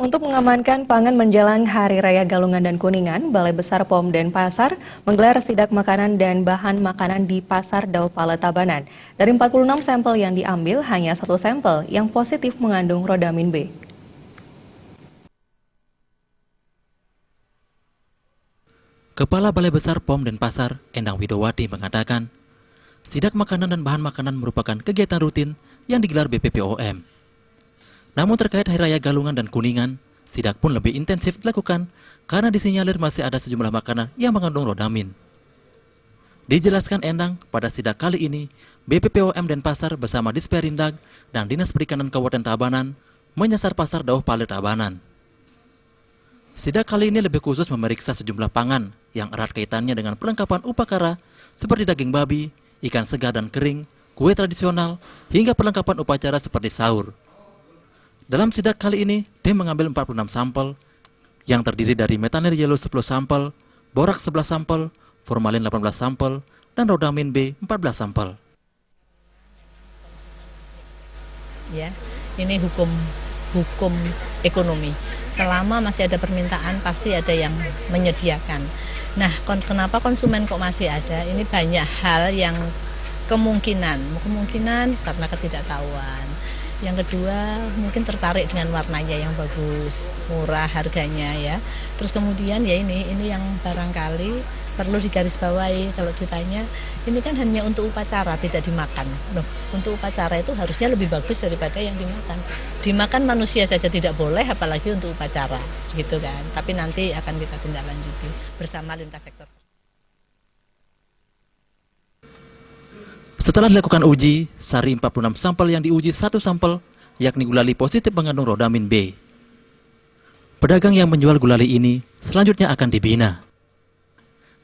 Untuk mengamankan pangan menjelang Hari Raya Galungan dan Kuningan, Balai Besar POM Denpasar menggelar sidak makanan dan bahan makanan di Pasar Daupale Tabanan. Dari 46 sampel yang diambil, hanya 1 sampel yang positif mengandung rodamin B. Kepala Balai Besar POM Denpasar, Endang Widowati mengatakan, sidak makanan dan bahan makanan merupakan kegiatan rutin yang digelar BPPOM. Namun terkait Hari Raya Galungan dan Kuningan, sidak pun lebih intensif dilakukan karena disinyalir masih ada sejumlah makanan yang mengandung rodamin. Dijelaskan Endang, pada sidak kali ini, BPPOM Denpasar bersama Disperindag dan Dinas Perikanan Kabupaten Tabanan menyasar Pasar Daupale Tabanan. Sidak kali ini lebih khusus memeriksa sejumlah pangan yang erat kaitannya dengan perlengkapan upacara seperti daging babi, ikan segar dan kering, kue tradisional, hingga perlengkapan upacara seperti sahur. Dalam sidak kali ini, tim mengambil 46 sampel yang terdiri dari metanil yellow 10 sampel, borak 11 sampel, formalin 18 sampel, dan rodamin B 14 sampel. Ya, ini hukum ekonomi. Selama masih ada permintaan, pasti ada yang menyediakan. Nah, kenapa konsumen kok masih ada? Ini banyak hal yang kemungkinan karena ketidaktahuan. Yang kedua, mungkin tertarik dengan warnanya yang bagus, murah harganya ya. Terus kemudian ya ini yang barangkali perlu digarisbawahi kalau ditanya, ini kan hanya untuk upacara, tidak dimakan. Loh, untuk upacara itu harusnya lebih bagus daripada yang dimakan. Dimakan manusia saja tidak boleh, apalagi untuk upacara, gitu kan. Tapi nanti akan kita tindak lanjuti bersama lintas sektor. Setelah dilakukan uji, dari 46 sampel yang diuji 1 sampel, yakni gulali positif mengandung rodamin B. Pedagang yang menjual gulali ini selanjutnya akan dibina.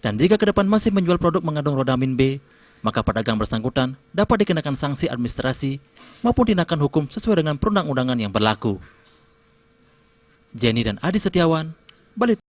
Dan jika ke depan masih menjual produk mengandung rodamin B, maka pedagang bersangkutan dapat dikenakan sanksi administrasi maupun tindakan hukum sesuai dengan perundang-undangan yang berlaku. Jenny dan Adi Setiawan, Bali.